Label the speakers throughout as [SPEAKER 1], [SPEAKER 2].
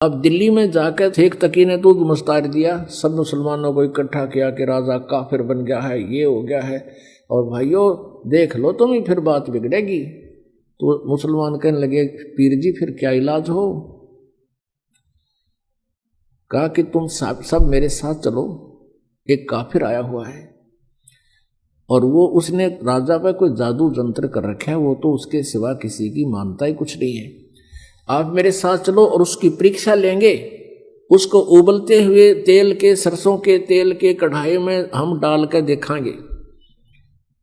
[SPEAKER 1] अब दिल्ली में जाकर शेख तकी ने दूध मुस्तार दिया, सब मुसलमानों को इकट्ठा किया कि राजा काफिर बन गया है, ये हो गया है, और भाइयों देख लो तुम ही फिर बात बिगड़ेगी। तो मुसलमान कहने लगे पीर जी फिर क्या इलाज हो? कहा कि तुम सब मेरे साथ चलो, एक काफिर आया हुआ है और वो उसने राजा पर कोई जादू जंत्र कर रखा है, वो तो उसके सिवा किसी की मानता ही कुछ नहीं है। आप मेरे साथ चलो और उसकी परीक्षा लेंगे, उसको उबलते हुए तेल के, सरसों के तेल के कढ़ाई में हम डाल कर देखांगे,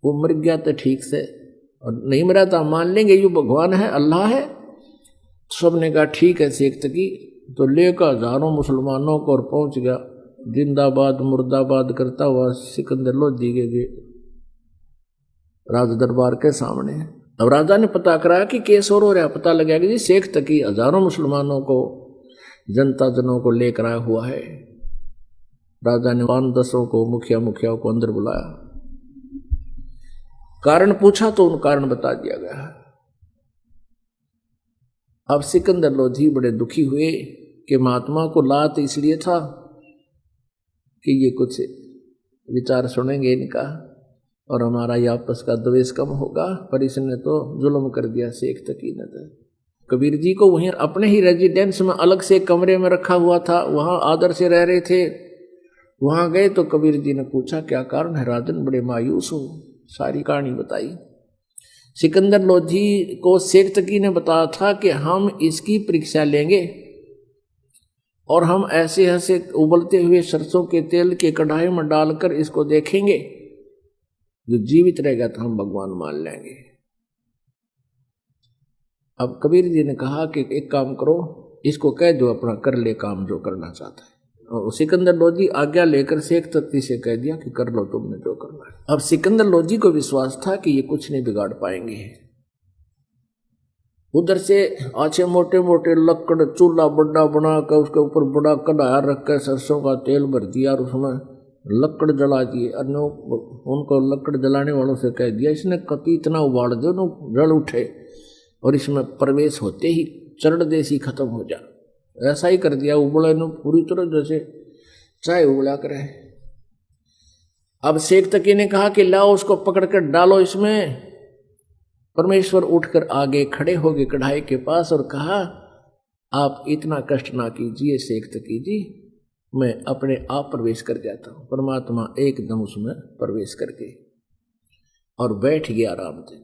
[SPEAKER 1] वो मर गया तो ठीक से, और नहीं मरा तो मान लेंगे ये भगवान है, अल्लाह है। सबने कहा ठीक है शेख तकी। तो लेकर हजारों मुसलमानों को और पहुंच गया जिंदाबाद मुर्दाबाद करता हुआ सिकंदर लोधी के राज दरबार के सामने। अब राजा ने पता कराया कि केस और हो रहा, पता लगा कि जी शेख तकी हजारों मुसलमानों को, जनता जनों को लेकर आया हुआ है। राजा ने 5-10 को, मुखिया को अंदर बुलाया, कारण पूछा तो उन कारण बता दिया गया। अब सिकंदर लोधी बड़े दुखी हुए कि महात्मा को लात इसलिए था कि ये कुछ विचार सुनेंगे इनका और हमारा ये आपस का द्वेष कम होगा, पर इसने तो जुल्म कर दिया शेख तकी ने। तो कबीर जी को वहीं अपने ही रेजिडेंस में अलग से कमरे में रखा हुआ था, वहां आदर से रह रहे थे। वहां गए तो कबीर जी ने पूछा क्या कारण है राजन, बड़े मायूस हो? सारी कहानी बताई। सिकंदर लोधी को शेख तकी ने बताया था कि हम इसकी परीक्षा लेंगे और हम ऐसे ऐसे उबलते हुए सरसों के तेल के कढ़ाई में डालकर इसको देखेंगे, जो जीवित रहेगा तो हम भगवान मान लेंगे। अब कबीर जी ने कहा कि एक काम करो, इसको कह दो अपना कर ले काम जो करना चाहता है। और सिकंदर लोधी आज्ञा लेकर शेख तकी से कह दिया कि कर लो तुमने जो करना है। अब सिकंदर लोधी को विश्वास था कि ये कुछ नहीं बिगाड़ पाएंगे। उधर से आछे मोटे मोटे लकड़ चूल्हा बड़ा बना कर उसके ऊपर बड़ा कढ़ाया रख कर सरसों का तेल भर दिया और उसमें लकड़ जला दिए। उनको लकड़ जलाने वालों से कह दिया इसने कति इतना उबाल दो न जल उठे और इसमें प्रवेश होते ही चरण देसी खत्म हो जा। ऐसा ही कर दिया, उबले न पूरी तरह जैसे चाय उबला करे। अब शेख तकी ने कहा कि लाओ उसको पकड़कर डालो इसमें। परमेश्वर उठकर आगे खड़े हो गए कढ़ाई के पास और कहा आप इतना कष्ट ना कीजिए शेख तकी जी, मैं अपने आप प्रवेश कर जाता हूं। परमात्मा एकदम उसमें प्रवेश करके और बैठ गया आराम से।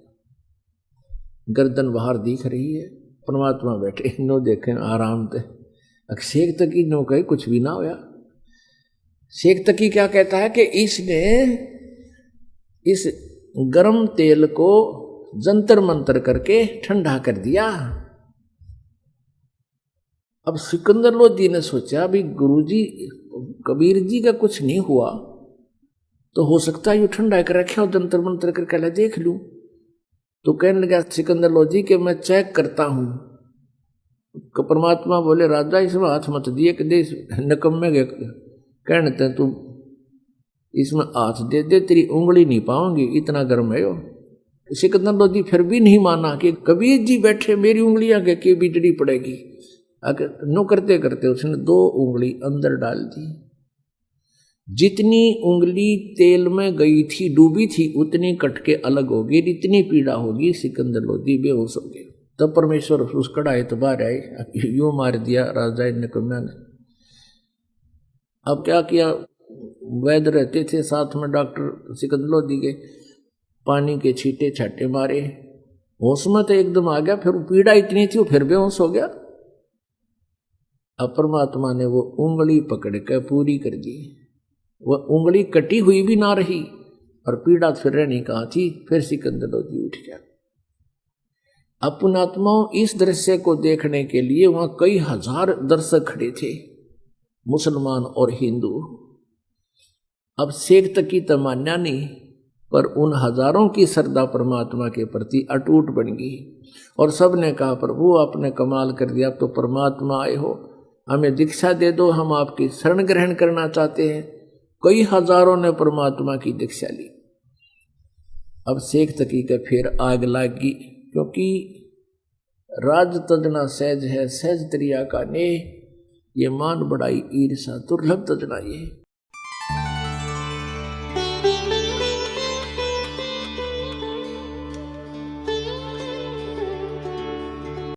[SPEAKER 1] गर्दन बाहर दिख रही है, परमात्मा बैठे नो देखें आराम से। शेख तकी नो कहे कुछ भी ना होया। शेख तकी क्या कहता है कि इसने इस गर्म तेल को जंतर मंतर करके ठंडा कर दिया। अब सिकंदर लोधी ने सोचा भी गुरुजी कबीर जी का कुछ नहीं हुआ तो हो सकता है ये ठंडा कर रखे और जंतर मंतर करके ला देख लूं। तो कहने लगा सिकंदर लोधी कि मैं चेक करता हूं। परमात्मा बोले राजा इसमें हाथ मत दिए कि दे नकम्मे गए कहते तू इसमें हाथ दे दे, तेरी उंगली नहीं पाऊंगी, इतना गर्म है। सिकंदर लोधी फिर भी नहीं माना कि कबीर जी बैठे मेरी उंगलियां के बिजली पड़ेगी। नो करते करते उसने 2 उंगली अंदर डाल दी। जितनी उंगली तेल में गई थी डूबी थी उतनी कट के अलग होगी, इतनी पीड़ा होगी। सिकंदर लोधी बेहोश हो गए। तब परमेश्वर उस कढ़ाई तो बाहर आए, यूं मार दिया राजा नकम्या ने। अब क्या किया, वैद्य रहते थे साथ में डॉक्टर सिकंदर लोधी के, पानी के छींटे छाटे मारे, होश में तो एकदम आ गया। फिर पीड़ा इतनी थी वो फिर बेहोश हो गया। अब परमात्मा ने वो उंगली पकड़ कर पूरी कर दी। वह उंगली कटी हुई भी ना रही और पीड़ा फिर रहनी कहाँ थी। फिर सिकंदर लोधी उठ गया। अब पुण्यात्माओं इस दृश्य को देखने के लिए वहां कई हजार दर्शक खड़े थे, मुसलमान और हिंदू। अब शेख तकी तमन्ना नहीं, पर उन हजारों की श्रद्धा परमात्मा के प्रति अटूट बन गई और सब ने कहा प्रभु आपने कमाल कर दिया, अब तो परमात्मा आए हो, हमें दीक्षा दे दो, हम आपकी शरण ग्रहण करना चाहते हैं। कई हजारों ने परमात्मा की दीक्षा ली। अब शेख तकी का फिर आग लागी, क्योंकि राज तजना सहज है सहज तरिया का ने। ये मान बढ़ाई ईर्षा दुर्लभ तजना ये।